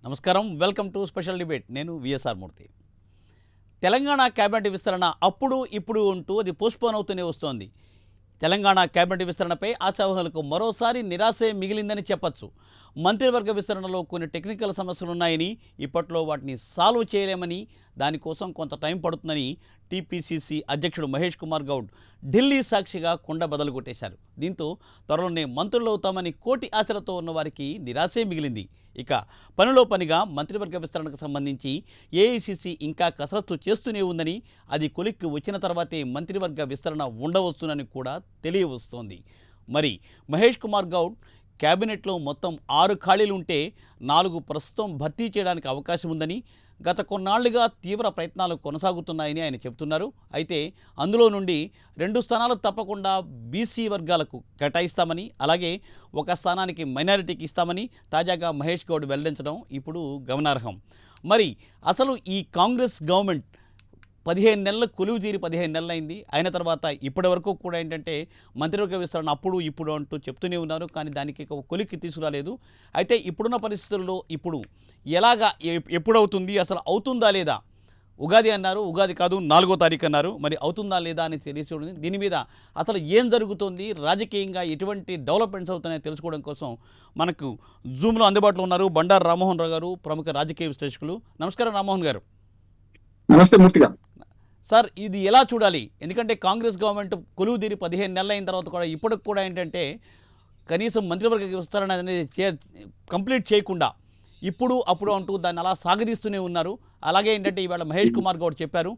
నమస్కారం, welcome to special debate. నేను VSR మూర్తి. Telangana cabinet విస్తరణ అప్పుడు ఇప్పుడు ఉంటూ అది పోస్ట్పోన్ అవుతూనే వస్తోంది. తెలంగాణ కేబినెట్ విస్తరణపై ఆశావహులకు మరోసారి నిరాశే మిగిలిందని చెప్పచ్చు. మంత్రివర్గ విస్తరణలో కొన్ని టెక్నికల్ సమస్యలున్నాయని, ఇప్పట్లో వాటిని సాల్వ్ చేయలేమని, దానికోసం కొంత టైం పడుతుందని టీపీసీసీ అధ్యక్షుడు మహేష్ కుమార్ గౌడ్ ఢిల్లీ సాక్షిగా కుండ బదలు కొట్టేశారు. దీంతో త్వరలోనే మంత్రులవుతామని కోటి ఆశలతో ఉన్న వారికి నిరాశే మిగిలింది. ఇక పనిలో పనిగా మంత్రివర్గ విస్తరణకు సంబంధించి ఏఐసీసీ ఇంకా కసరత్తు చేస్తూనే ఉందని, అది కొలిక్కి వచ్చిన తర్వాతే మంత్రివర్గ విస్తరణ ఉండవచ్చునని కూడా తెలియవస్తోంది. మరి మహేష్ కుమార్ గౌడ్ కేబినెట్లో మొత్తం 6 ఖాళీలు ఉంటే 4 ప్రస్తుతం భర్తీ చేయడానికి అవకాశం ఉందని, గత కొన్నాళ్లుగా తీవ్ర ప్రయత్నాలు కొనసాగుతున్నాయని ఆయన చెబుతున్నారు. అయితే అందులో నుండి 2 స్థానాలు తప్పకుండా బీసీ వర్గాలకు కేటాయిస్తామని, అలాగే 1 స్థానానికి మైనారిటీకి ఇస్తామని తాజాగా మహేష్ గౌడ్ వెల్లడించడం ఇప్పుడు గమనార్హం. మరి అసలు ఈ కాంగ్రెస్ గవర్నమెంట్ 15 నెలలు కొలువు తీరి 15 నెలలు అయింది. అయిన తర్వాత ఇప్పటి వరకు కూడా ఏంటంటే మంత్రివర్గ విస్తరణ అప్పుడు ఇప్పుడు అంటూ చెప్తూనే ఉన్నారు, కానీ దానికి కొలిక్కి తీసుకురాలేదు. అయితే ఇప్పుడున్న పరిస్థితుల్లో ఇప్పుడు ఎలాగా ఎప్పుడవుతుంది, అసలు అవుతుందా లేదా? ఉగాది అన్నారు, ఉగాది కాదు 4వ తారీఖు అన్నారు. మరి అవుతుందా లేదా అని తెలియచూడండి. దీని మీద అసలు ఏం జరుగుతుంది, రాజకీయంగా ఎటువంటి డెవలప్మెంట్స్ అవుతున్నాయో తెలుసుకోవడం కోసం మనకు జూమ్లో అందుబాటులో ఉన్నారు బండారు రామ్మోహన్ రావు గారు, ప్రముఖ రాజకీయ విశ్లేషకులు. నమస్కారం రామ్మోహన్ గారు. నమస్తే మూర్తి గారు. సార్, ఇది ఎలా చూడాలి? ఎందుకంటే కాంగ్రెస్ గవర్నమెంట్ కొలువు తీరి 15 నెలలు అయిన తర్వాత కూడా ఇప్పటికి కూడా ఏంటంటే కనీసం మంత్రివర్గ విస్తరణ అనేది కంప్లీట్ చేయకుండా ఇప్పుడు అప్పుడు అంటూ దాన్ని అలా సాగదీస్తూనే ఉన్నారు. అలాగే ఏంటంటే ఇవాళ మహేష్ కుమార్ గౌడ్ చెప్పారు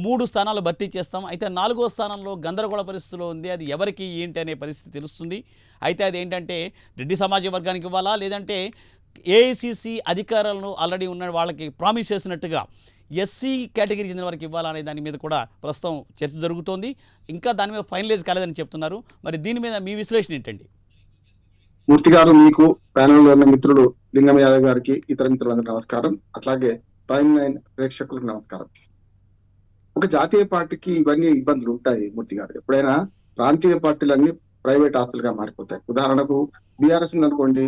3 స్థానాలు భర్తీ చేస్తాం. అయితే 4వ స్థానంలో గందరగోళ పరిస్థితిలో ఉంది. అది ఎవరికి ఏంటి అనే పరిస్థితి తెలుస్తుంది. అయితే అది ఏంటంటే రెడ్డి సమాజ వర్గానికి ఇవ్వాలా, లేదంటే ఏఐసీసీ అధికారాలను ఆల్రెడీ ఉన్న వాళ్ళకి ప్రామిస్ చేసినట్టుగా ఎస్సీ కేటగిరీ చెందిన వారికి ఇవ్వాలనే దాని మీద కూడా ప్రస్తుతం చర్చ జరుగుతోంది. ఇంకా దాని మీద ఫైనలైజ్ కాలేదని చెప్తున్నారు. మరి దీని మీద మీ విశ్లేషణ ఏంటండి? మూర్తి గారు, మీకు ప్యానెల్లో ఉన్న మిత్రులు లింగం యాదవ్ గారికి, ఇతర మిత్రులందరూ నమస్కారం. అట్లాగే ప్రైమ్ లైన్ ప్రేక్షకులకు నమస్కారం. ఒక జాతీయ పార్టీకి ఇవన్నీ ఇబ్బందులు ఉంటాయి మూర్తి గారు. ఎప్పుడైనా ప్రాంతీయ పార్టీలన్నీ ప్రైవేట్ ఆస్తులుగా మారిపోతాయి. ఉదాహరణకు బీఆర్ఎస్ అనుకోండి,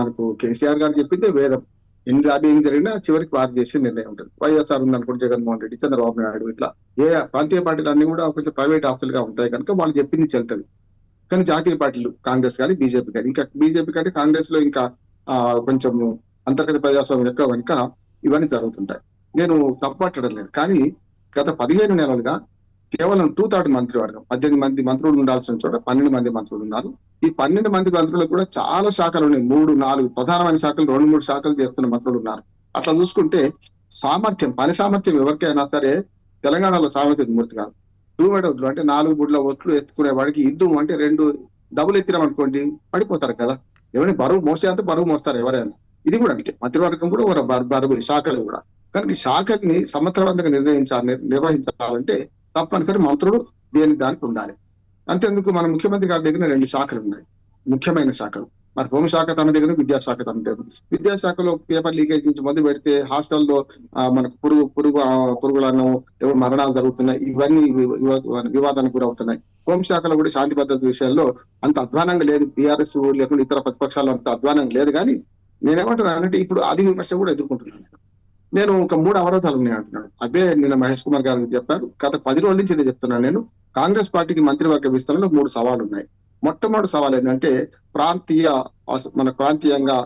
మనకు కేసీఆర్ గారు చెప్పింది వేదం. ఏం జరిగినా చివరికి వారు చేసే నిర్ణయం ఉంటుంది. వైఎస్ఆర్ ఉందనుకోండి, జగన్మోహన్ రెడ్డి, చంద్రబాబు నాయుడు, ఇట్లా ఏ ప్రాంతీయ పార్టీలు అన్ని కూడా కొంచెం ప్రైవేట్ ఆస్తులుగా ఉంటాయి కనుక వాళ్ళు చెప్పింది చెల్తుంది. కానీ జాతీయ పార్టీలు కాంగ్రెస్ కానీ బీజేపీ కానీ, ఇంకా బీజేపీ కంటే కాంగ్రెస్ లో ఇంకా కొంచెం అంతర్గత ప్రజాస్వామ్యం ఎక్కువ కనుక ఇవన్నీ జరుగుతుంటాయి. నేను తప్పట్టడం లేదు. కానీ గత 15 నెలలుగా కేవలం 2/3 మంత్రివర్గం, 18 మంది మంత్రులు ఉండాల్సిన చోట 12 మంది మంత్రులు ఉన్నారు. ఈ 12 మంది మంత్రులకు కూడా చాలా శాఖలు ఉన్నాయి. 3-4 ప్రధానమైన శాఖలు, 2-3 శాఖలు చేస్తున్న మంత్రులు ఉన్నారు. అట్లా చూసుకుంటే సామర్థ్యం, పని సామర్థ్యం ఎవరికైనా సరే తెలంగాణలో సామర్థ్యం మూర్తి గారు. 2 మెడలు అంటే 4 గుడ్ల ఒట్లు ఎత్తుకునే వాడికి యుద్ధం అంటే 2 డబ్బులు ఎత్తినాం అనుకోండి పడిపోతారు కదా. ఎవరిని బరువు మోసే అంత బరువు మోస్తారు ఎవరైనా. ఇది కూడా అంటే మంత్రివర్గం కూడా ఒక బరువు, శాఖలు కూడా. కానీ ఈ శాఖని సమర్థవంతంగా నిర్వహించాలంటే తప్పనిసరి మంత్రులు దేని దానికి ఉండాలి. అంతేందుకు మన ముఖ్యమంత్రి గారి దగ్గర 2 శాఖలు ఉన్నాయి, ముఖ్యమైన శాఖలు. మరి హోంశాఖ తన దగ్గర, విద్యాశాఖ తన దగ్గర. విద్యాశాఖలో పేపర్ లీకేజ్ నుంచి మొదలు పెడితే హాస్టల్లో మనకు పురుగులను మరణాలు జరుగుతున్నాయి. ఇవన్నీ వివాదానికి గురవుతున్నాయి. హోంశాఖలో కూడా శాంతి భద్రత విషయాల్లో అంత అధ్వానంగా లేదు. టీఆర్ఎస్ లేకుండా ఇతర ప్రతిపక్షాలు అంత అధ్వానంగా లేదు. కానీ నేనేమంటున్నానంటే ఇప్పుడు అది విమర్శ కూడా ఎదుర్కొంటున్నాను. నేను ఒక 3 అవరోధాలు ఉన్నాయి అంటున్నాడు. అదే నిన్న మహేష్ కుమార్ గారు చెప్పారు. గత 10 రోజుల నుంచి నేను చెప్తున్నాను. నేను కాంగ్రెస్ పార్టీకి మంత్రివర్గ విస్తరణలో 3 సవాళ్లు ఉన్నాయి. మొట్టమొదటి సవాల్ ఏంటంటే మన ప్రాంతీయంగా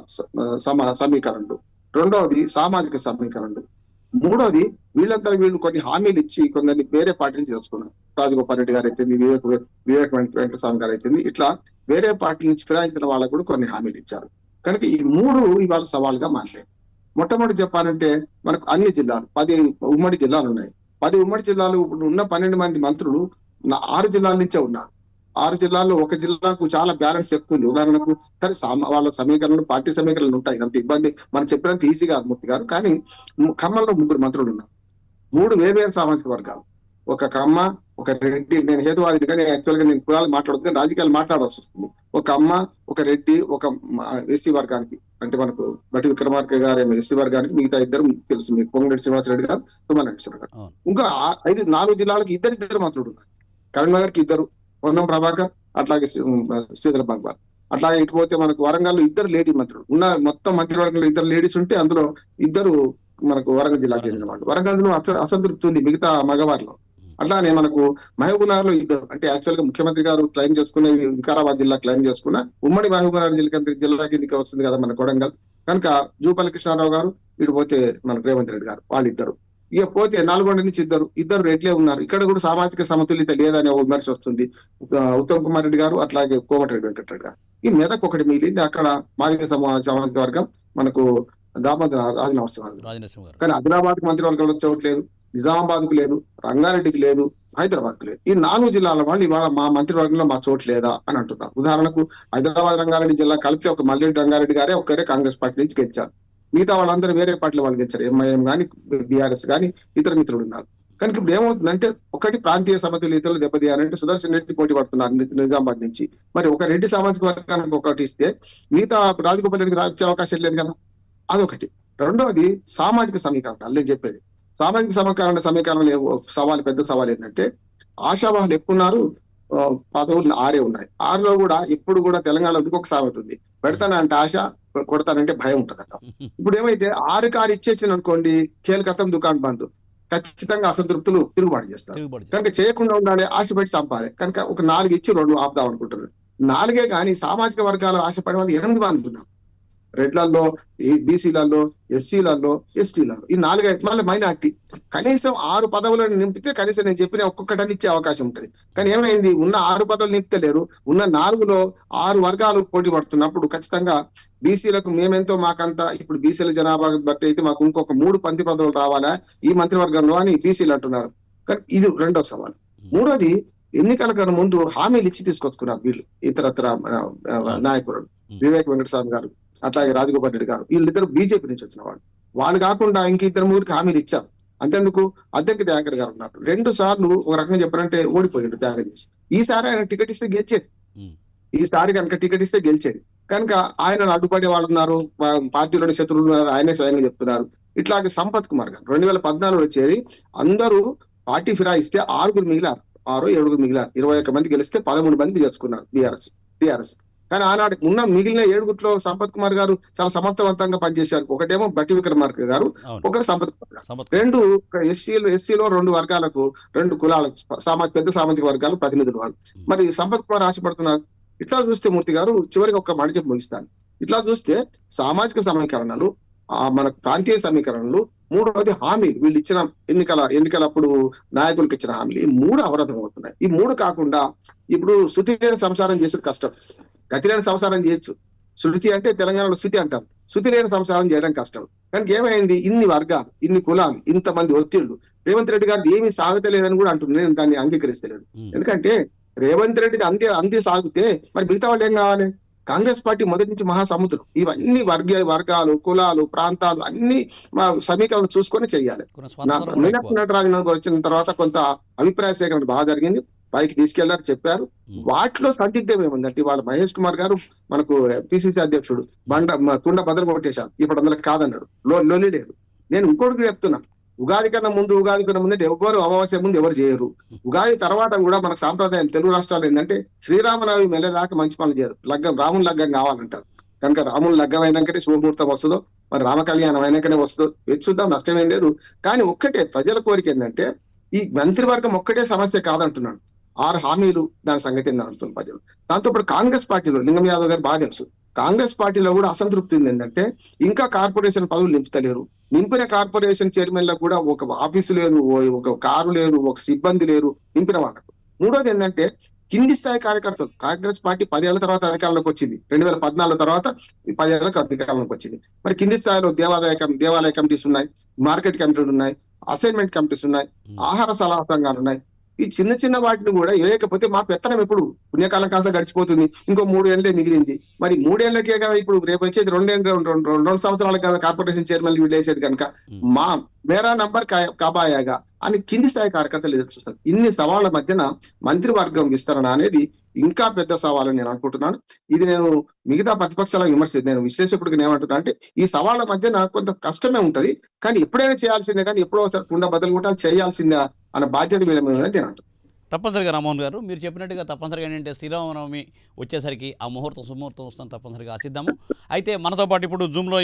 సమీకరణలు, రెండవది సామాజిక సమీకరణలు, మూడవది వీళ్ళు కొన్ని హామీలు ఇచ్చి కొందరిని వేరే పార్టీ నుంచి తెలుసుకున్నారు. రాజగోపాల్ రెడ్డి గారు అయితేంది, వివేక్ వెంకటస్వామి గారు అయితేంది, ఇట్లా వేరే పార్టీ నుంచి ఫిరాయించిన వాళ్ళకు కూడా కొన్ని హామీలు ఇచ్చారు. కనుక ఈ 3 ఇవాళ సవాల్గా మాట్లాడారు. మొట్టమొదటి చెప్పాలంటే మనకు అన్ని జిల్లాలు 10 ఉమ్మడి జిల్లాలు ఉన్నాయి. 10 ఉమ్మడి జిల్లాలు ఉన్న 12 మంది మంత్రులు 6 జిల్లాల నుంచే ఉన్నారు. 6 జిల్లాల్లో ఒక జిల్లాకు చాలా బ్యాలెన్స్ ఎక్కువ ఉంది. ఉదాహరణకు సరే వాళ్ళ సమీకరణలు, పార్టీ సమీకరణలు ఉంటాయి, అంత ఇబ్బంది మనం చెప్పినంత ఈజీగా మూర్తి గారు. కానీ ఖమ్మంలో 3 మంత్రులు ఉన్నారు. 3 వేర్వేరు సామాజిక వర్గాలు. ఒక కమ్మ, ఒక రెడ్డి. నేను హేతువాదిని కానీ యాక్చువల్గా నేను కులాలు మాట్లాడదు కానీ రాజకీయాలు మాట్లాడాల్సి వస్తుంది. ఒక అమ్మ, ఒక రెడ్డి, ఒక ఎస్సీ వర్గానికి, అంటే మనకు బట్టి విక్రమార్క గారు ఎస్సీ వర్గానికి, మిగతా 2 తెలుసు మీకు, పొంగులేటి శ్రీనివాసరెడ్డి గారు, తుమ్మల నాగేశ్వర గారు. ఇంకా 4 జిల్లాలకు 2 మంత్రులు ఉన్నారు. కరీంనగర్కి 2, పొన్నం ప్రభాకర్, అట్లాగే శ్రీధర్ భగవాన్. అట్లాగే ఇటు పోతే మనకు వరంగల్లో ఇద్దరు లేడీ మంత్రులు ఉన్న మొత్తం మంత్రివర్గంలో ఇద్దరు లేడీస్ ఉంటే అందులో ఇద్దరు మనకు వరంగల్ జిల్లాకు చెందిన వాళ్ళు. వరంగల్లో అసంతృప్తి ఉంది మిగతా మగవారిలో. అట్లానే మనకు మహబూబ్నగర్ లో ఇద్దరు, అంటే యాక్చువల్ గా ముఖ్యమంత్రి గారు క్లెయిమ్ చేసుకునే వికారాబాద్ జిల్లా క్లెయిమ్ చేసుకున్న ఉమ్మడి మహబూబ్నగర్ జిల్లా కిందకి వస్తుంది కదా మన కొడంగల్. కనుక జూపల్లి కృష్ణారావు గారు, ఇటు పోతే మనకు రేవంత్ రెడ్డి గారు, వాళ్ళిద్దరు. ఇక పోతే నల్గొండ నుంచి ఇద్దరు రెడ్లే ఉన్నారు. ఇక్కడ కూడా సామాజిక సమతుల్యత లేదనే విమర్శ వస్తుంది. ఉత్తమ్ కుమార్ రెడ్డి గారు, అట్లాగే కోమటిరెడ్డి వెంకటరెడ్డి గారు. ఈ మెదక్ ఒకటి మిగిలింది, అక్కడ మాదిగ సామాజిక వర్గం మనకు దామోదర రాజనరసింహ గారు. కానీ ఆదిలాబాద్ కు మంత్రివర్గంలో చోట్లేదు, నిజామాబాద్ కు లేదు, రంగారెడ్డికి లేదు, హైదరాబాద్ కు లేదు. ఈ 4 జిల్లాల వాళ్ళు ఇవాళ మా మంత్రివర్గంలో మా చోటు లేదా అని అంటున్నారు. ఉదాహరణకు హైదరాబాద్ రంగారెడ్డి జిల్లా కలిపితే ఒక మల్రెడ్డి రంగారెడ్డి గారే ఒక్కరే కాంగ్రెస్ పార్టీ నుంచి గెలిచారు. మిగతా వాళ్ళందరూ వేరే పార్టీల వాళ్ళు గెలిచారు. ఎంఐఎం గానీ, బీఆర్ఎస్ గానీ, ఇతర మిత్రులు ఉన్నారు. కనుక ఇప్పుడు ఏమవుతుందంటే, ఒకటి ప్రాంతీయ సమతుల్యతలు దెబ్బతీయాలంటే సుదర్శన్ రెడ్డి పోటీ పడుతున్నారు నిజామాబాద్ నుంచి. మరి ఒక రెడ్డి సామాజిక వర్గానికి ఒకటి ఇస్తే మిగతా రాజగోపాల్ రెడ్డికి వచ్చే అవకాశం లేదు కదా, అదొకటి. రెండవది సామాజిక సమీకరణ. అల్లే చెప్పేది సామాజిక సమీకరణలో సవాలు, పెద్ద సవాల్ ఏంటంటే ఆశావాహులు ఎక్కువ ఉన్నారు, పదవులు 6 ఉన్నాయి. 6లో కూడా ఎప్పుడు కూడా తెలంగాణలో ఇంకొక సామెత ఉంది, పెడతానంటే ఆశ, కొడతానంటే భయం ఉంటదట. ఇప్పుడు ఏమైతే 6కి 6 ఇచ్చేసిన అనుకోండి, కేల్కతం దుకాణం బంద్, ఖచ్చితంగా అసంతృప్తులు తిరుగుబాటు చేస్తారు. కనుక చేయకుండా ఉండాలి, ఆశ పెట్టి చంపాలి. కనుక ఒక 4 ఇచ్చి 2 ఆపుదాం అనుకుంటున్నారు. 4 కానీ సామాజిక వర్గాలు ఆశపడే వాళ్ళు 8 మంది ఉన్నారు. రెడ్లలో, బీసీలలో, ఎస్సీలలో, ఎస్టీలలో, ఈ 4 మళ్ళీ మైనార్టీ. కనీసం 6 పదవులను నింపితే కనీసం నేను చెప్పిన ఒక్కొక్కటని ఇచ్చే అవకాశం ఉంటుంది. కానీ ఏమైంది, ఉన్న 6 పదవులు నింపుతలేరు. ఉన్న 4లో 6 వర్గాలు పోటీ పడుతున్నప్పుడు ఖచ్చితంగా బీసీలకు మేమెంతో మాకంతా, ఇప్పుడు బీసీల జనాభా బట్టి అయితే మాకు ఇంకొక 3 పంతి పదవులు రావాలా ఈ మంత్రివర్గంలో అని బీసీలు అంటున్నారు. కానీ ఇది రెండో సవాల్. మూడోది, ఎన్నికల కన్నా ముందు హామీలు ఇచ్చి తీసుకొచ్చుకున్నారు వీళ్ళు ఇతరత్ర నాయకులు. వివేక్ వెంకటస్వామి గారు, అట్లాగే రాజగోపాల్ రెడ్డి గారు, వీళ్ళిద్దరు బీజేపీ నుంచి వచ్చిన వాళ్ళు కాకుండా ఇంక 2-3 హామీలు ఇచ్చారు. అంతేందుకు అద్దెకి త్యాగర్ గారు ఉన్నారు. 2 సార్లు ఒక రకంగా చెప్పారంటే ఓడిపోయాడు త్యాగం చేసి. ఈసారి ఆయన టికెట్ ఇస్తే గెలిచేది. ఈసారి కనుక టికెట్ ఇస్తే గెలిచేది. కనుక ఆయన అడ్డుపడే వాళ్ళు ఉన్నారు, పార్టీలోని శత్రువులు ఉన్నారు, ఆయనే స్వయంగా చెప్తున్నారు. ఇట్లాగే సంపత్ కుమార్ గారు 2014లో వచ్చేది, అందరూ పార్టీ ఫిరాయిస్తే 6 మిగిలారు, 6-7 మిగిలారు. 21 మంది గెలిస్తే 13 మంది చేసుకున్నారు టిఆర్ఎస్. కానీ ఆనాడు ఉన్న మిగిలిన 7 సంపత్ కుమార్ గారు చాలా సమర్థవంతంగా పనిచేశారు. ఒకటేమో బట్టి విక్రమార్క గారు, ఒకరు సంపత్ కుమార్ గారు. 2 ఎస్సీలో 2 వర్గాలకు, 2 కులాలకు పెద్ద సామాజిక వర్గాలు ప్రతినిధులు వాళ్ళు. మరి సంపత్ కుమార్ ఆశపడుతున్నారు. ఇట్లా చూస్తే మూర్తి గారు, చివరికి ఒక మాట చెప్పి ముగిస్తాను. ఇట్లా చూస్తే సామాజిక సమీకరణలు, మనకు ప్రాంతీయ సమీకరణలు, మూడవది హామీలు, వీళ్ళు ఇచ్చిన ఎన్నికలప్పుడు నాయకులకు ఇచ్చిన హామీలు, ఈ 3 అవరోధం అవుతున్నాయి. ఈ 3 కాకుండా ఇప్పుడు శృతి లేని సంసారం చేసుడు కష్టం, గతి లేని సంసారం చేయొచ్చు. శృతి అంటే తెలంగాణలో శృతి అంటారు, శృతి లేని సంసారం చేయడం కష్టం. కనుక ఏమైంది, ఇన్ని వర్గాలు, ఇన్ని కులాలు, ఇంతమంది ఒత్తిళ్లు. రేవంత్ రెడ్డి గారిది ఏమీ సాగుతలేదని కూడా అంటున్నాను, నేను దాన్ని అంగీకరిస్తలేను. ఎందుకంటే రేవంత్ రెడ్డి అంతే సాగితే మరి మిగతా వాళ్ళు ఏం కావాలి? కాంగ్రెస్ పార్టీ మొదటి నుంచి మహాసముద్రం. ఇవన్నీ వర్గాలు, కులాలు, ప్రాంతాలు అన్ని సమీకరణ చూసుకొని చెయ్యాలి. మీనాక్షి నటరాజన్ వచ్చిన తర్వాత కొంత అభిప్రాయ సేకరణ బాగా జరిగింది, పైకి తీసుకెళ్లారు, చెప్పారు. వాటిలో సందిగ్ధం ఏముందంటే, వాళ్ళ మహేష్ కుమార్ గారు మనకు పిసిసి అధ్యక్షుడు కుండ బదులు కొట్టేశారు, ఇప్పుడు అందులో కాదన్నాడు, లొల్లి లేదు. నేను ఇంకోటి చెప్తున్నా, ఉగాది కన్నా ముందు ఎవరు అమావాస్య ముందు ఎవరు చేయరు. ఉగాది తర్వాత కూడా మనకు సాంప్రదాయం తెలుగు రాష్ట్రాలు ఏంటంటే శ్రీరామనవమి మెల్లదాకా మంచి పనులు చేయరు, రాముని లగ్గం కావాలంటారు. కనుక రాముని లగ్గం అయినాకనే శుభముహూర్తం వస్తుందో, మరి రామ కళ్యాణం అయినాకనే వస్తుందో చూద్దాం, నష్టమేం లేదు. కానీ ఒక్కటే ప్రజల కోరిక ఏంటంటే, ఈ మంత్రివర్గం ఒక్కటే సమస్య కాదంటున్నాడు, 6 హామీలు దాని సంగతి అంటున్నారు ప్రజలు. దాంతో ఇప్పుడు కాంగ్రెస్ పార్టీలో లింగం యాదవ్ గారు బాగా తెలుసు, కాంగ్రెస్ పార్టీలో కూడా అసంతృప్తి ఉంది. ఏంటంటే ఇంకా కార్పొరేషన్ పదవులు నింపుతలేరు. నింపిన కార్పొరేషన్ చైర్మన్లకు కూడా ఒక ఆఫీసు లేదు, ఒక కారు లేదు, ఒక సిబ్బంది లేరు నింపిన వాళ్ళకు. మూడోది ఏంటంటే కింది స్థాయి కార్యకర్తలు. కాంగ్రెస్ పార్టీ 10 ఏళ్ల తర్వాత అధికారంలోకి వచ్చింది, 2014 తర్వాత 10 ఏళ్లకు అధికారంలోకి వచ్చింది. మరి కింది స్థాయిలో దేవాలయ కమిటీస్ ఉన్నాయి, మార్కెట్ కమిటీలు ఉన్నాయి, అసైన్మెంట్ కమిటీస్ ఉన్నాయి, ఆహార సలహా సంఘాలు ఉన్నాయి. ఈ చిన్న వాటిని కూడా వేయకపోతే మా పెత్తనం ఎప్పుడు పుణ్యకాలం కాస్త గడిచిపోతుంది, ఇంకో 3 ఏళ్లే మిగిలింది. మరి 3 ఏళ్లకే కదా ఇప్పుడు రేపు వచ్చేది 2 సంవత్సరాలకు కదా కార్పొరేషన్ చైర్మన్ వీళ్ళేసేది. కనుక మా మేరా నంబర్ కాబాయాగా అని కింది స్థాయి కార్యకర్తలు ఎదురు చూస్తారు. ఇన్ని సవాళ్ల మధ్యన మంత్రివర్గం విస్తరణ అనేది ఇంకా పెద్ద సవాలని నేను అనుకుంటున్నాను. ఇది నేను మిగతా ప్రతిపక్షాల నేను విశ్లేషకుడికి ఏమంటున్నా అంటే, ఈ సవాళ్ల మధ్యన కొంత కష్టమే ఉంటది, కానీ ఎప్పుడైనా చేయాల్సిందే, కానీ ఎప్పుడో కుండ బదులు కూడా చేయాల్సిందే అన్న బాధ్యత వీళ్ళ మీద నేను అంటున్నాను. తప్పనిసరిగా రామ్మోహన్ గారు మీరు చెప్పినట్టుగా తప్పనిసరిగా ఏంటంటే శ్రీరామనవమి వచ్చేసరికి ఆ ముహూర్తం సుముహూర్తం వస్తుంది తప్పనిసరిగా ఆశిద్దాము. అయితే మనతో పాటు ఇప్పుడు జూమ్లో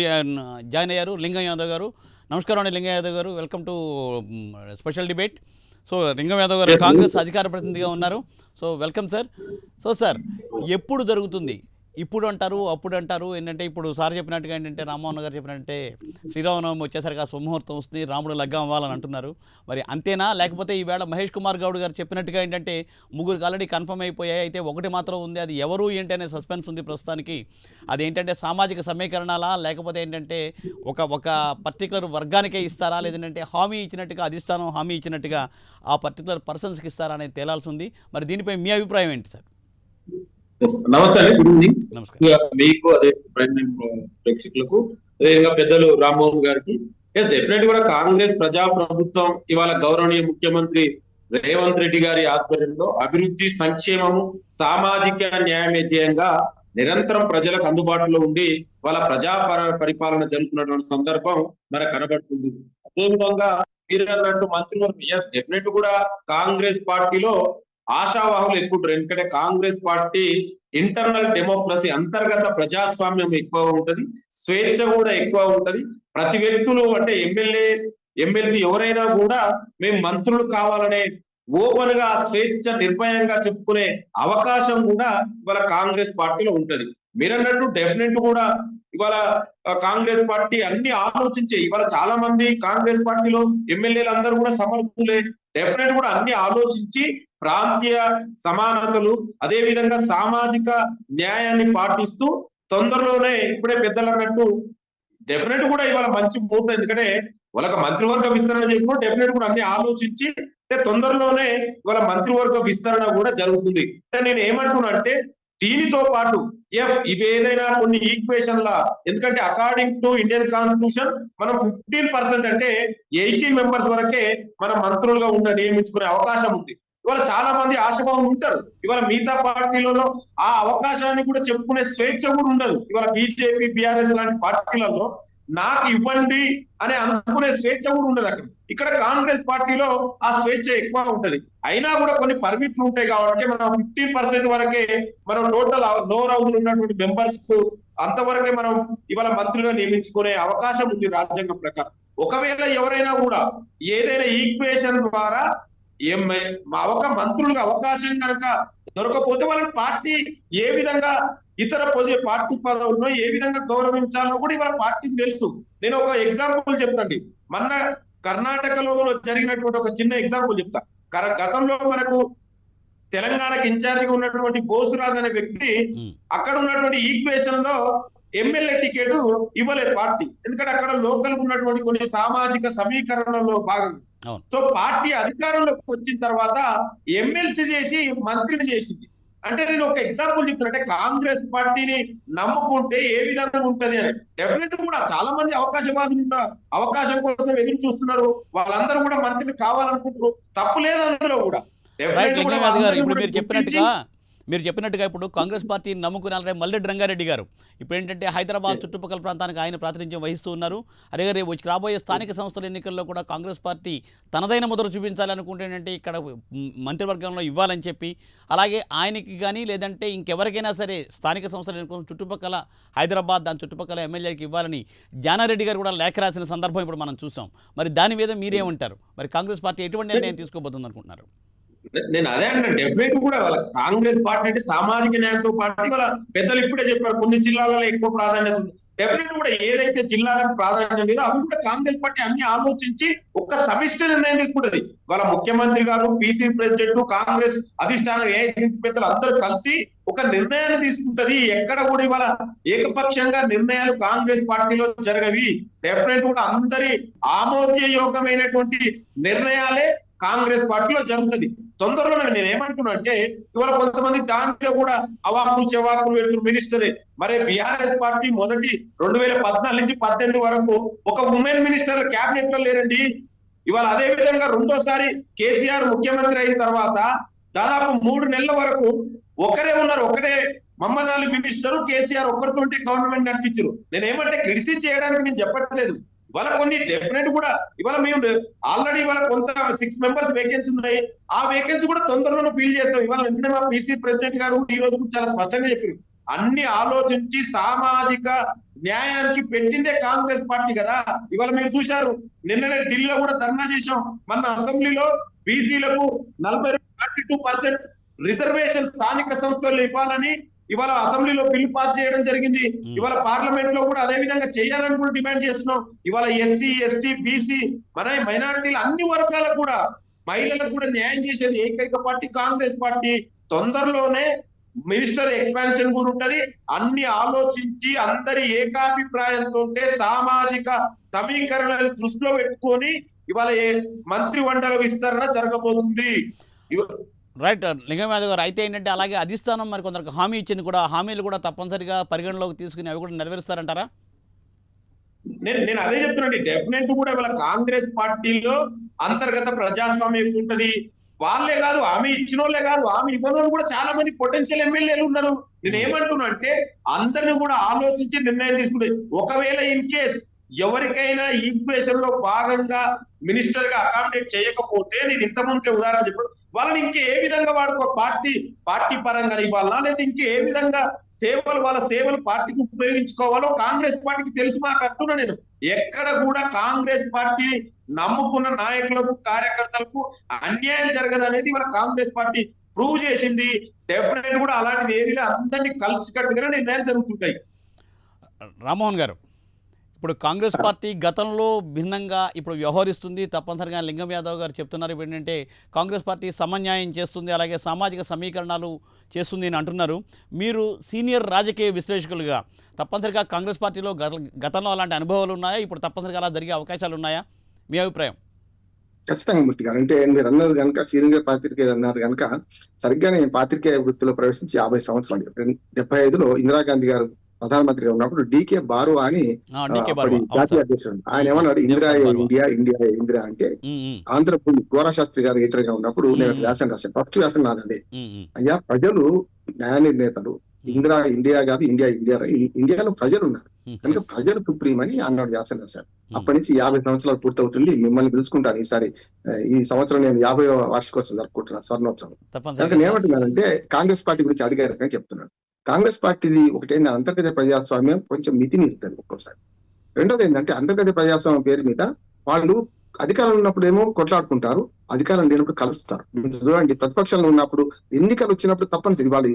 జాయిన్ అయ్యారు లింగం యాదవ్ గారు. నమస్కారం అండి లింగం యాదవ్ గారు, welcome to special debate. So లింగం యాదవ్ గారు కాంగ్రెస్ అధికార ప్రతినిధిగా ఉన్నారు. So welcome sir. So sir, ఎప్పుడు జరుగుతుంది? ఇప్పుడు అంటారు అప్పుడు అంటారు. ఏంటంటే ఇప్పుడు సార్ చెప్పినట్టుగా ఏంటంటే రామ్మోహన్ గారు చెప్పినట్టే శ్రీరామనవమి వచ్చేసరికి ఆ సుముహూర్తం వస్తుంది, రాముడు లగ్గం అవ్వాలని అంటున్నారు. మరి అంతేనా, లేకపోతే ఈవేళ మహేష్ కుమార్ గౌడ్ గారు చెప్పినట్టుగా ఏంటంటే ముగ్గురికి ఆల్రెడీ కన్ఫర్మ్ అయిపోయాయి, అయితే ఒకటి మాత్రం ఉంది, అది ఎవరు ఏంటి అనే సస్పెన్స్ ఉంది ప్రస్తుతానికి. అదేంటంటే సామాజిక సమీకరణాలా, లేకపోతే ఏంటంటే ఒక పర్టికులర్ వర్గానికే ఇస్తారా, లేదంటే హామీ ఇచ్చినట్టుగా అధిష్టానం హామీ ఇచ్చినట్టుగా ఆ పర్టికులర్ పర్సన్స్కి ఇస్తారా అనేది తేలాల్సి ఉంది. మరి దీనిపై మీ అభిప్రాయం ఏంటి సార్? నమస్తే అండి, గుడ్ ఈవినింగ్. నమస్కారం. మీకు అదే ప్రేక్షకులకు అదేవిధంగా పెద్దలు రామ్మోహన్ గారికి. డెఫినెట్ కూడా కాంగ్రెస్ ప్రజా ప్రభుత్వం ఇవాళ గౌరవనీయ ముఖ్యమంత్రి రేవంత్ రెడ్డి గారి ఆధ్వర్యంలో అభివృద్ధి, సంక్షేమము, సామాజిక న్యాయ ధ్యేయంగా నిరంతరం ప్రజలకు అందుబాటులో ఉండి వాళ్ళ పరిపాలన జరుగుతున్నటువంటి సందర్భం మనకు కనబడుతుంది. అదేవిధంగా మీరు అన్నట్టు మంత్రివర్గం డెఫినెట్ కూడా కాంగ్రెస్ పార్టీలో ఆశావాహులు ఎక్కువ ఉంటారు. ఎందుకంటే కాంగ్రెస్ పార్టీ ఇంటర్నల్ డెమోక్రసీ, అంతర్గత ప్రజాస్వామ్యం ఎక్కువ ఉంటది, స్వేచ్ఛ కూడా ఎక్కువ ఉంటది. ప్రతి వ్యక్తులు అంటే ఎమ్మెల్సీ ఎవరైనా కూడా మేము మంత్రులు కావాలనే ఓపెన్ గా స్వేచ్ఛ నిర్భయంగా చెప్పుకునే అవకాశం కూడా ఇవాళ కాంగ్రెస్ పార్టీలో ఉంటది. మీరన్నట్టు డెఫినెట్ కూడా ఇవాళ కాంగ్రెస్ పార్టీ అన్ని ఆలోచించే, ఇవాళ చాలా మంది కాంగ్రెస్ పార్టీలో ఎమ్మెల్యేలు అందరూ కూడా సమర్థులే. డెఫినెట్ కూడా అన్ని ఆలోచించి ప్రాంతీయ సమానతలు, అదే విధంగా సామాజిక న్యాయాన్ని పాటిస్తూ తొందరలోనే ఇప్పుడే పెద్దలు అన్నట్టు డెఫినెట్ కూడా ఇవాళ మంచి ముహూర్తం. ఎందుకంటే వాళ్ళకి మంత్రివర్గ విస్తరణ చేసుకుని డెఫినెట్ కూడా అన్ని ఆలోచించి తొందరలోనే ఇవాళ మంత్రివర్గ విస్తరణ కూడా జరుగుతుంది. నేను ఏమంటున్నా అంటే దీనితో పాటు ఇవేదైనా కొన్ని ఈక్వేషన్ల, ఎందుకంటే అకార్డింగ్ టు ఇండియన్ కాన్స్టిట్యూషన్ మనం 15% అంటే 18 మెంబర్స్ వరకే మనం మంత్రులుగా నియమించుకునే అవకాశం ఉంది. ఇవాళ చాలా మంది ఆశాభావం ఉంటారు. ఇవాళ మిగతా పార్టీలలో ఆ అవకాశాన్ని కూడా చెప్పుకునే స్వేచ్ఛ కూడా ఉండదు. ఇవాళ బీజేపీ, బీఆర్ఎస్ లాంటి పార్టీలలో నాకు ఇవ్వండి అని అనుకునే స్వేచ్ఛ కూడా ఉండదు అక్కడ. ఇక్కడ కాంగ్రెస్ పార్టీలో ఆ స్వేచ్ఛ ఎక్కువ ఉంటది. అయినా కూడా కొన్ని పరిమితులు ఉంటాయి కాబట్టి మనం 15% వరకే మనం టోటల్ లోవర్ హౌస్ ఉన్నటువంటి మెంబర్స్ కు అంతవరకే మనం ఇవాళ మంత్రులుగా నియమించుకునే అవకాశం ఉంది రాజ్యాంగం ప్రకారం. ఒకవేళ ఎవరైనా కూడా ఏదైనా ఈక్వేషన్ ద్వారా మంత్రులుగా అవకాశం కనుక దొరకపోతే వాళ్ళని పార్టీ ఏ విధంగా ఇతర పార్టీ పదవులను ఏ విధంగా గౌరవించాలో కూడా ఇవాళ పార్టీకి తెలుసు. నేను ఒక ఎగ్జాంపుల్ చెప్తాండి. మొన్న కర్ణాటకలో జరిగినటువంటి ఒక చిన్న ఎగ్జాంపుల్ చెప్తా. గతంలో మనకు తెలంగాణకి ఇన్ఛార్జిగా ఉన్నటువంటి బోసురాజ్ అనే వ్యక్తి అక్కడ ఉన్నటువంటి ఈక్వేషన్ లో ఎమ్మెల్యే టికెట్ ఇవ్వలేదు పార్టీ. ఎందుకంటే అక్కడ లోకల్ ఉన్నటువంటి కొన్ని సామాజిక సమీకరణలో భాగంగా సో పార్టీ అధికారంలోకి వచ్చిన తర్వాత ఎమ్మెల్సీ చేసి మంత్రిని చేసింది. అంటే నేను ఒక ఎగ్జాంపుల్ చెప్తున్నా, కాంగ్రెస్ పార్టీని నమ్ముకుంటే ఏ విధంగా ఉంటది అని. డెఫినెట్ కూడా చాలా మంది అవకాశవాదులు అవకాశం కోసం ఎదురు చూస్తున్నారు. వాళ్ళందరూ కూడా మంత్రిని కావాలనుకుంటారు, తప్పు లేదు అందులో కూడా. ఇప్పుడు మీరు చెప్పినట్టుగా ఇప్పుడు కాంగ్రెస్ పార్టీని నమ్ముకునే మల్లెడ్డి రంగారెడ్డి గారు ఇప్పుడు ఏంటంటే హైదరాబాద్ చుట్టుపక్కల ప్రాంతానికి ఆయన ప్రాతినిధ్యం వహిస్తూ ఉన్నారు. అదే రేపు రాబోయే స్థానిక సంస్థల ఎన్నికల్లో కూడా కాంగ్రెస్ పార్టీ తనదైన ముద్ర చూపించాలనుకుంటే ఏంటంటే ఇక్కడ మంత్రివర్గంలో ఇవ్వాలని చెప్పి, అలాగే ఆయనకి కానీ లేదంటే ఇంకెవరికైనా సరే స్థానిక సంస్థల ఎన్నికల చుట్టుపక్కల హైదరాబాద్ దాని చుట్టుపక్కల ఎమ్మెల్యేకి ఇవ్వాలని జానారెడ్డి గారు కూడా లేఖ రాసిన సందర్భం ఇప్పుడు మనం చూసాం. మరి దాని మీద మీరేమంటారు? మరి కాంగ్రెస్ పార్టీ ఎటువంటి నిర్ణయం తీసుకోబోతుంది అనుకుంటున్నారు? నేను అదే అంటే డెఫినెట్ కూడా వాళ్ళ కాంగ్రెస్ పార్టీ అంటే సామాజిక న్యాయంతో పాటు వాళ్ళ పెద్దలు ఇప్పుడే చెప్పారు కొన్ని జిల్లాలలో ఎక్కువ ప్రాధాన్యత ఉంది. డెఫినెట్ కూడా ఏదైతే జిల్లాలకు ప్రాధాన్యత లేదో అవి కూడా కాంగ్రెస్ పార్టీ అన్ని ఆలోచించి ఒక సమిష్టి నిర్ణయం తీసుకుంటది. వాళ్ళ ముఖ్యమంత్రి గారు, పీసీ ప్రెసిడెంట్, కాంగ్రెస్ అధిష్టానం, ఏఐసీసీ పెద్దలు అందరూ కలిసి ఒక నిర్ణయాన్ని తీసుకుంటది. ఎక్కడ కూడా ఇవాళ ఏకపక్షంగా నిర్ణయాలు కాంగ్రెస్ పార్టీలో జరగవి. డెఫినెట్ కూడా అందరి ఆమోదయోగ్యమైనటువంటి నిర్ణయాలే కాంగ్రెస్ పార్టీలో జరుగుతుంది. తొందరలో నేను ఏమంటున్నా అంటే ఇవాళ కొంతమంది దాంట్లో కూడా అవాకులు చెవాకులు పెడుతున్న మినిస్టరే. మరి బీఆర్ఎస్ పార్టీ మొదటి 2014 నుంచి 18 వరకు ఒక ఉమెన్ మినిస్టర్ క్యాబినెట్ లో లేరండి. ఇవాళ అదే విధంగా రెండోసారి కేసీఆర్ ముఖ్యమంత్రి అయిన తర్వాత దాదాపు 3 నెలల వరకు ఒకరే ఉన్నారు. ఒకటే మహమ్మద్ అలీ మినిస్టర్, కేసీఆర్ ఒక్కరితోటి గవర్నమెంట్ నడిపించారు. నేనేమంటే క్రిటిసైజ్ చేయడానికి నేను చెప్పట్లేదు. ఇవాళ కొన్ని డెఫినెట్ కూడా ఇవాళ మేము ఆల్రెడీ ఇవాళ కొంత 6 మెంబర్స్ వేకెన్సీ ఉన్నాయి. ఆ వేకెన్సీ కూడా తొందరలోనే ఫిల్ చేస్తాం. ఇవాళ వెంటనే మా పీసీ ప్రెసిడెంట్ గారు ఈ రోజు కూడా చాలా స్పష్టంగా చెప్పారు. అన్ని ఆలోచించి సామాజిక న్యాయానికి పెట్టిందే కాంగ్రెస్ పార్టీ కదా. ఇవాళ మీరు చూశారు, నిన్ననే ఢిల్లీలో కూడా ధర్నా చేశాం. మన అసెంబ్లీలో బీసీలకు 42% రిజర్వేషన్ స్థానిక సంస్థలు ఇవ్వాలని ఇవాళ అసెంబ్లీలో బిల్లు పాస్ చేయడం జరిగింది. ఇవాళ పార్లమెంట్ లో కూడా అదే విధంగా చేయాలని కూడా డిమాండ్ చేస్తున్నాం. ఇవాళ ఎస్సీ, ఎస్టీ, బీసీ, మన మైనారిటీలు అన్ని వర్గాలకు కూడా, మహిళలకు కూడా న్యాయం చేసేది ఏకైక పార్టీ కాంగ్రెస్ పార్టీ. తొందరలోనే మినిస్టర్ ఎక్స్పాన్షన్ కూడా ఉంటది. అన్ని ఆలోచించి అందరి ఏకాభిప్రాయంతో సామాజిక సమీకరణలను దృష్టిలో పెట్టుకొని ఇవాళ మంత్రి మండలి విస్తరణ జరగబోతుంది. రైట్ లింగం యాదవ్ గారు, అయితే ఏంటంటే అలాగే అధిష్టానం మరి కొందరికి హామీ ఇచ్చింది కూడా, హామీలు కూడా తప్పనిసరిగా పరిగణలోకి తీసుకుని అవి కూడా నెరవేరుస్తారంటారా? నేను అదే చెప్తున్నాండి. డెఫినెట్ కూడా ఇవాళ కాంగ్రెస్ పార్టీలో అంతర్గత ప్రజాస్వామ్యం ఉంటది. వాళ్ళే కాదు, హామీ ఇచ్చిన వాళ్ళే కాదు, హామీ ఇవ్వడం కూడా చాలా మంది పొటెన్షియల్ ఎమ్మెల్యేలు ఉన్నారు. నేను ఏమంటున్నా అంటే అందరిని కూడా ఆలోచించి నిర్ణయం తీసుకుంటే, ఒకవేళ ఇన్ కేస్ ఎవరికైనా ఈక్వేషన్ లో భాగంగా మినిస్టర్ గా అకామిడేట్ చేయకపోతే, నేను ఇంతకుముందుకే ఉదాహరణ చెప్పాను, వాళ్ళని ఇంకే ఏ విధంగా వాడుకో పార్టీ పరంగా ఇవ్వాలన్నా, లేదా ఇంకే ఏ విధంగా వాళ్ళ సేవలు పార్టీకి ఉపయోగించుకోవాలో కాంగ్రెస్ పార్టీకి తెలుసు. మాకు అంటున్నా నేను, ఎక్కడ కూడా కాంగ్రెస్ పార్టీ నమ్ముకున్న నాయకులకు, కార్యకర్తలకు అన్యాయం జరగదనేది మన కాంగ్రెస్ పార్టీ ప్రూవ్ చేసింది. డెఫినెట్ కూడా అలాంటిది ఏది అందరినీ కలిసికట్టుగానే నిర్ణయాలు జరుగుతుంటాయి. రామ్మోహన్ గారు, ఇప్పుడు కాంగ్రెస్ పార్టీ గతంలో భిన్నంగా ఇప్పుడు వ్యవహరిస్తుంది. తప్పనిసరిగా లింగం యాదవ్ గారు చెప్తున్నారు ఏంటంటే కాంగ్రెస్ పార్టీ సమన్యాయం చేస్తుంది, అలాగే సామాజిక సమీకరణాలు చేస్తుంది అని అంటున్నారు. మీరు సీనియర్ రాజకీయ విశ్లేషకులుగా తప్పనిసరిగా కాంగ్రెస్ పార్టీలో గతంలో అలాంటి అనుభవాలు ఉన్నాయా? ఇప్పుడు తప్పనిసరిగా అలా జరిగే అవకాశాలు ఉన్నాయా? మీ అభిప్రాయం? ఖచ్చితంగా మూర్తి గారు, అంటే మీరు అన్నారు కనుక, సీనియర్ పాత్రికేయులు అన్నారు కనుక, సరిగ్గా నేను పాత్రికేయ వృత్తిలో ప్రవేశించి 50 సంవత్సరాలు. 75లో ఇందిరాగాంధీ గారు ప్రధానమంత్రిగా ఉన్నప్పుడు డీకే బారువా అని జాతీయ అధ్యక్షుడు, ఆయన ఏమన్నాడు, ఇందిరా ఇండియా, ఇండియా ఇందిరా అంటే ఆంధ్రప్రదేశ్ గోరాశాస్త్రి గారు ఎడిటర్ గా ఉన్నప్పుడు నేను వ్యాసం రాశాను. ఫస్ట్ వ్యాసం నాదండి. అయ్యా, ప్రజలు న్యాయ నిర్ణేతలు, ఇందిరా ఇండియా కాదు, ఇండియా ఇండియా, ఇండియాలో ప్రజలు ఉన్నారు కనుక ప్రజలు సుప్రీం అని అన్నాడు, వ్యాసం రాశారు. అప్పటి నుంచి 50 సంవత్సరాలు పూర్తవుతుంది. మిమ్మల్ని పిలుచుకుంటాను ఈసారి. ఈ సంవత్సరం నేను 50వ వార్షికోత్సవం జరుపుకుంటున్నాను, స్వర్ణోత్సవం. కనుక నేనేమంటున్నానంటే, కాంగ్రెస్ పార్టీ గురించి అడిగారు అని చెప్తున్నాను. కాంగ్రెస్ పార్టీది ఒకటేంటి, అంతర్గత ప్రజాస్వామ్యం కొంచెం మితిమీరుతుంది ఒక్కోసారి. రెండోది ఏంటంటే, అంతర్గత ప్రజాస్వామ్యం పేరు మీద వాళ్ళు అధికారంలో ఉన్నప్పుడు ఏమో కొట్లాడుకుంటారు, అధికారం లేనప్పుడు కలుస్తారు. చూడండి, ప్రతిపక్షంలో ఉన్నప్పుడు ఎన్నికలు వచ్చినప్పుడు తప్పనిసరి వాళ్ళు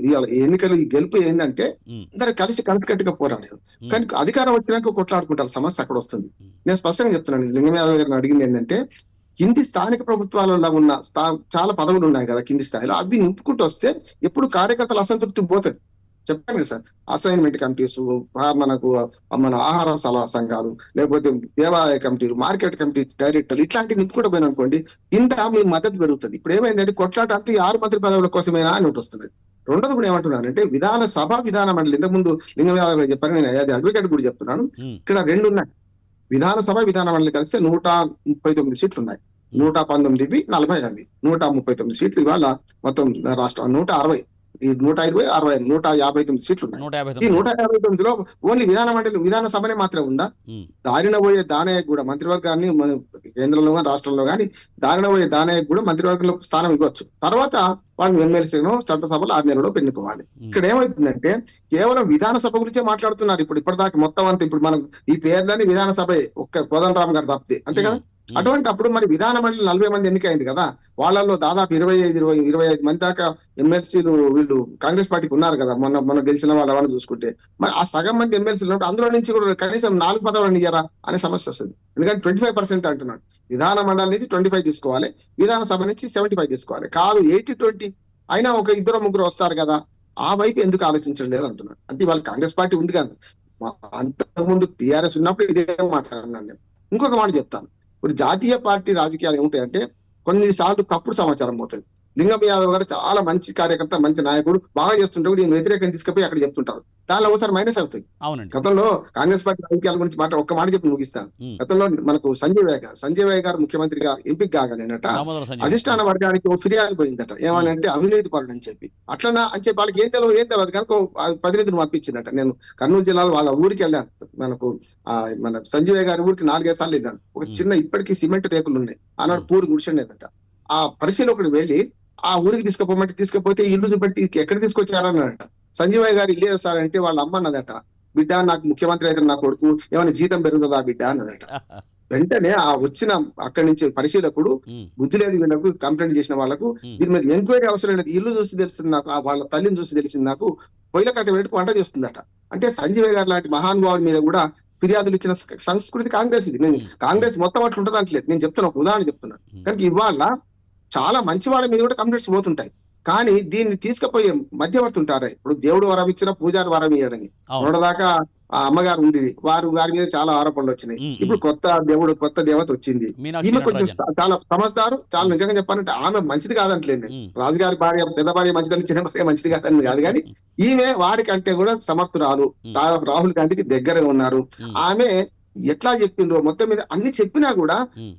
ఎన్నికలు ఈ గెలుపు ఏంటంటే అందరూ కలిసి కలిసికట్టుగా పోరాడారు. కానీ అధికారం వచ్చినాక కొట్లాడుకుంటారు, సమస్య అక్కడ వస్తుంది. నేను స్పష్టంగా చెప్తున్నాను, లింగం యాదవ్ గారిని అడిగింది ఏంటంటే, కింది స్థానిక ప్రభుత్వాలలో ఉన్న చాలా పదవులు ఉన్నాయి కదా కింది స్థాయిలో, అవి నింపుకుంటూ వస్తే ఎప్పుడు కార్యకర్తలు అసంతృప్తి పోతుంది. చెప్పాను కదా సార్, అసైన్మెంట్ కమిటీస్, మనకు మన ఆహార సలహా సంఘాలు, లేకపోతే దేవాలయ కమిటీలు, మార్కెట్ కమిటీ డైరెక్టర్లు, ఇట్లాంటివి నింపుకుంటూ పోయిన అనుకోండి, ఇంత మీ మద్దతు పెరుగుతుంది. ఇప్పుడు ఏమైందంటే, కొట్లాట అంతా 6 మంత్రి పదవుల కోసమేనా అని వస్తుంది. రెండోది కూడా ఏమంటున్నానంటే, విధాన మండలి, ఇంతకుముందు లింగం యాదవ్ గారు చెప్పారు, నేను అడ్వకేట్ కూడా చెప్తున్నాను. ఇక్కడ 2 ఉన్నాయి. విధాన మండలి కలిస్తే 139 సీట్లు ఉన్నాయి. 119 40 అవి 139 సీట్లు ఇవాళ మొత్తం రాష్ట్రం 160, ఈ 120, 60, 159 సీట్లు ఉన్నాయి. ఈ 159లో ఓన్లీ విధానసభనే మాత్రమే ఉందా? దారిన పోయే దానయ్య కూడా మంత్రివర్గాన్ని, కేంద్రంలో కానీ రాష్ట్రంలో కానీ దారిన పోయే దానయ్య కూడా మంత్రివర్గంలో స్థానం ఇవ్వచ్చు. తర్వాత వాళ్ళు ఎమ్మెల్సీను చట్టసభలో 6 నెలల్లో ఎన్నుకోవాలి. ఇక్కడ ఏమైతుందంటే, కేవలం విధానసభ గురించే మాట్లాడుతున్నారు. ఇప్పటిదాకా మొత్తం అంతా ఇప్పుడు మనం ఈ పేర్లని విధానసభ ఒక్క కోదండరామ్ గారు తప్పితే, అంతే కదా. అటువంటి అప్పుడు మరి విధాన మండలి 40 మంది ఎన్నికైంది కదా, వాళ్ళల్లో దాదాపు 25 మంది దాకా ఎమ్మెల్సీలు వీళ్ళు కాంగ్రెస్ పార్టీకి ఉన్నారు కదా. మొన్న గెలిచిన వాళ్ళని చూసుకుంటే, మరి ఆ సగం మంది ఎమ్మెల్సీలు ఉన్నప్పుడు అందులో నుంచి కూడా కనీసం 4 పదవులను ఇయ్యరా అనే సమస్య వస్తుంది. ఎందుకంటే 25% అంటున్నాడు. విధాన మండలి నుంచి 25 తీసుకోవాలి, విధానసభ నుంచి 75 తీసుకోవాలి. కాదు 80-20 అయినా ఒక 2-3 వస్తారు కదా, ఆ వైపు ఎందుకు ఆలోచించడం లేదు అంటున్నాడు. అంటే వాళ్ళు కాంగ్రెస్ పార్టీ ఉంది కదా, అంతకుముందు టీఆర్ఎస్ ఉన్నప్పుడు ఇదే మాట్లాడినాను నేను. ఇంకొక మాట చెప్తాను, ఇప్పుడు జాతీయ పార్టీ రాజకీయాలు ఏముంటాయంటే, కొన్నిసార్లు తప్పుడు సమాచారం పోతుంది. లింగం యాదవ్ గారు చాలా మంచి కార్యకర్త, మంచి నాయకుడు, బాగా చేస్తుంటాడు. నేను వ్యతిరేకంగా తీసుకుపోయి అక్కడ చెప్తుంటారు. దానిలో ఒకసారి మైనస్ అవుతాయి. అవునండి. గతంలో కాంగ్రెస్ పార్టీ రాజకీయాల గురించి ఒక్క మాట చెప్పి ముగిస్తాను. ఉమ్. గతంలో మనకు సంజయ్ రాయ్ గారు ముఖ్యమంత్రిగా ఎంపిక కాగానేనట దామోదర సంజయ్. అధిష్టాన వర్గానికి ఓ ఫిర్యాదు పోయిందట. ఏమని అంటే అవినీతి పరుడు అని చెప్పి. అట్లనా అని చెప్పి వాళ్ళకి ఏం తెలియదు కనుక ప్రతినిధిని పంపించిందట. నేను కర్నూలు జిల్లాలో వాళ్ళ ఊరికి వెళ్ళాను. మనకు మన సంజయ్ గారి ఊరికి 4-5 సార్లు వెళ్ళాను. ఒక చిన్న ఇప్పటికీ సిమెంట్ రేకులు ఉన్నాయి. ఆనాడు పూరి గుడిసెండేదట. ఆ పరిశీలకుడు వెళ్ళి ఆ ఊరికి తీసుకపోతే ఇల్లు చూపెట్టి ఎక్కడ తీసుకొచ్చారన్నాడట. సంజయ్ గారు ఇల్లేదు సార్ అంటే వాళ్ళ అమ్మ అన్నదట, బిడ్డ నాకు ముఖ్యమంత్రి అయితే నా కొడుకు ఏమైనా జీతం పెరుగుతుందా బిడ్డ అన్నదట. వెంటనే ఆ వచ్చిన అక్కడి నుంచి పరిశీలకుడు బుద్ధి లేదు వీళ్ళకు కంప్లైంట్ చేసిన వాళ్ళకు దీని మీద ఎంక్వైరీ అవసరం లేదు, ఇల్లు చూసి తెలిసింది నాకు, వాళ్ళ తల్లిని చూసి తెలిసింది నాకు, పొయ్యిల కట్ట పెట్టుకు వంట చేస్తుందట. అంటే సంజయ్ గారు లాంటి మహానుభావుల మీద కూడా ఫిర్యాదులు ఇచ్చిన సంస్కృతి కాంగ్రెస్ ఇది. నేను కాంగ్రెస్ మొత్తం అట్లా ఉంటుంది అంటలేదు, నేను చెప్తున్నా, ఒక ఉదాహరణ చెప్తున్నాను. కనుక ఇవాళ చాలా మంచి వాళ్ళ మీద కూడా కంప్లైంట్స్ పోతుంటాయి. కానీ దీన్ని తీసుకుపోయే మధ్యవర్తి ఉంటారే. ఇప్పుడు దేవుడు వరం ఇచ్చిన పూజారి వరం ఇయ్యడని మొన్నదాకా ఆ అమ్మగారు ఉంది, వారి మీద చాలా ఆరోపణలు వచ్చినాయి. ఇప్పుడు కొత్త దేవత వచ్చింది. ఈమె కొంచెం చాలా సమజ్దారు, చాలా నిజంగా చెప్పాలంటే ఆమె మంచిది కాదంటలేదు. రాజుగారి భార్య, పెద్ద భార్య మంచిదని, చిన్న భార్య మంచిది కాదని కాదు, కానీ ఈమె వాడికంటే కూడా సమర్థురాలు, రాహుల్ గాంధీకి దగ్గర ఉన్నారు. ఆమె ఎట్లా చెప్పిండ్రో మొత్తం మీద అన్ని చెప్పినా కూడా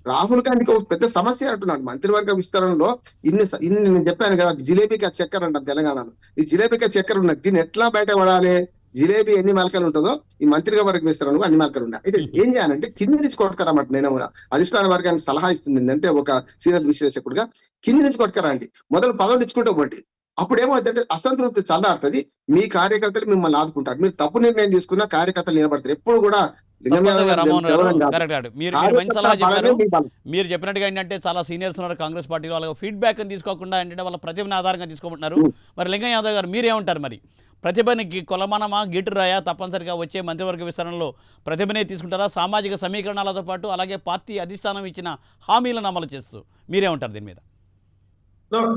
రాహుల్ గాంధీకి ఒక పెద్ద సమస్య అంటున్నాడు. మంత్రివర్గ విస్తరణలో ఇన్ని నేను చెప్పాను కదా, జిలేబీకి చక్కెర అంటాం తెలంగాణలో. ఈ జిలేబీకి చక్కెర ఉన్నది, దీన్ని ఎట్లా బయట పడాలి? జిలేబీ ఎన్ని మలకలు ఉంటుందో ఈ మంత్రివర్గ విస్తరణలో అన్ని మలకలు ఉన్నాయి. అయితే ఏం చేయాలంటే కింది నుంచి కొట్టుకరన్నమాట. నేను అధిష్టాన వర్గానికి సలహా ఇస్తుంది అంటే ఒక సీనియర్ విశ్లేషకుడుగా కింది నుంచి కొట్టుకరండి, మొదలు పదవులు ఇచ్చుకుంటూ పోండి. అప్పుడేమో అంటే అసంతృప్తి చల్లారుతుంది, మీ కార్యకర్తలు మిమ్మల్ని ఆదుకుంటారు. మీరు తప్పు నిర్ణయం తీసుకున్నా కార్యకర్తలు నిలబడతారు. ఎప్పుడు కూడా మీరు చెప్పినట్టుగా ఏంటంటే చాలా సీనియర్స్ ఉన్నారు కాంగ్రెస్ పార్టీలో, వాళ్ళకి ఫీడ్బ్యాక్ తీసుకోకుండా ఏంటంటే వాళ్ళ ప్రతిభను ఆధారంగా తీసుకోమంటున్నారు. మరి లింగం యాదవ్ గారు మీరేమంటారు? మరి ప్రతిభనికి కొలమానమా, గీటురాయా? తప్పనిసరిగా వచ్చే మంత్రివర్గ విస్తరణలో ప్రతిభనే తీసుకుంటారా? సామాజిక సమీకరణాలతో పాటు అలాగే పార్టీ అధిష్టానం ఇచ్చిన హామీలను అమలు చేస్తూ మీరేమంటారు దీని మీద?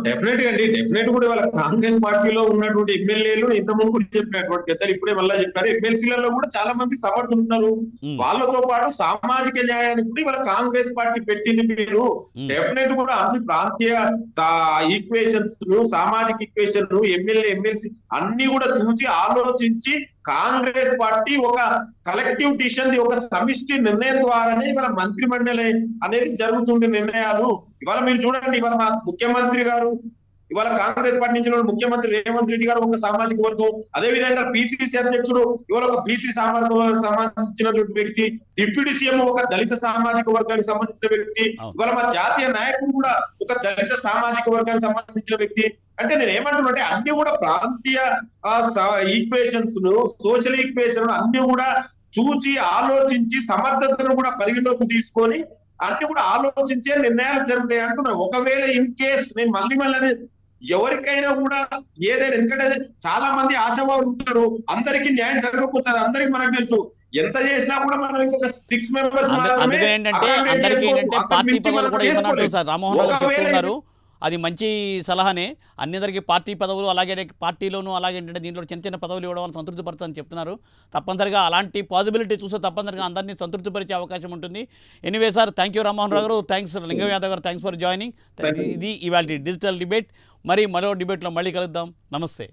డెఫినెట్ గా అండి, డెఫినెట్ కూడా వాళ్ళ కాంగ్రెస్ పార్టీలో ఉన్నటువంటి ఎమ్మెల్యేలు ఇంతకుముందు కూడా చెప్పినటువంటి పెద్దలు ఇప్పుడే మళ్ళీ చెప్పారు, ఎమ్మెల్సీలలో కూడా చాలా మంది సమర్థులు ఉన్నారు. వాళ్ళతో పాటు సామాజిక న్యాయానికి కూడా ఇవాళ కాంగ్రెస్ పార్టీ పెట్టింది పేరు. డెఫినెట్ కూడా అన్ని ప్రాంతీయ ఈక్వేషన్స్, సామాజిక ఈక్వేషన్, ఎమ్మెల్సీ అన్ని కూడా చూసి ఆలోచించి కాంగ్రెస్ పార్టీ ఒక కలెక్టివ్ డిసిషన్, ఒక సమిష్టి నిర్ణయం ద్వారానే ఇవాళ మంత్రి మండలి అనేది జరుగుతుంది నిర్ణయాలు. ఇవాళ మీరు చూడండి, ఇవాళ మా ముఖ్యమంత్రి గారు, ఇవాళ కాంగ్రెస్ పార్టీ నుంచి ముఖ్యమంత్రి రేవంత్ రెడ్డి గారు ఒక సామాజిక వర్గం, అదే విధంగా పిసిసి అధ్యక్షుడు ఇవాళ ఒక బీసీ సంబంధించినటువంటి వ్యక్తి, డిప్యూటీ సీఎం ఒక దళిత సామాజిక వర్గానికి సంబంధించిన వ్యక్తి, ఇవాళ మా జాతీయ నాయకుడు కూడా ఒక దళిత సామాజిక వర్గానికి సంబంధించిన వ్యక్తి. అంటే నేను ఏమంటున్నానంటే అన్ని కూడా ప్రాంతీయ ఈక్వేషన్స్, సోషల్ ఈక్వేషన్ అన్ని కూడా చూచి ఆలోచించి సమర్థతను కూడా పరిగణలోకి తీసుకొని అన్ని కూడా ఆలోచించే నిర్ణయాలు జరుగుతాయి అంటున్నాను. ఒకవేళ ఇన్ కేస్ నేను మళ్ళీ ఎవరికైనా కూడా ఏదైనా, ఎందుకంటే చాలా మంది ఆశావాదులు ఉంటారు, అందరికీ న్యాయం జరగకపోతుంది, అందరికి మనకు తెలుసు. ఎంత చేసినా కూడా మనం ఇంకొక 6 మెంబర్స్ పార్టీ పదవులు కూడా ఇవ్వనట్టు సార్ రామ్మోహన్ రావు చెప్తున్నారు. అది మంచి సలహానే. అన్నిందరికీ పార్టీ పదవులు అలాగే పార్టీలోనూ అలాగే ఏంటంటే దీంట్లో చిన్న చిన్న పదవులు ఇవ్వడం వల్ల సంతృప్తిపరచని చెప్తున్నారు. తప్పనిసరిగా అలాంటి పాసిబిలిటీ చూస్తే తప్పనిసరిగా అందరినీ సంతృప్తిపరిచే అవకాశం ఉంటుంది. Anyway sir, thank you Rammohan Rao garu, thanks లింగం యాదవ్ గారు, థ్యాంక్స్ ఫర్ జాయినింగ్. ఇది ఇవాళ డిజిటల్ డిబేట్. మరి మరో డిబేట్లో మళ్ళీ కలుద్దాం. నమస్తే.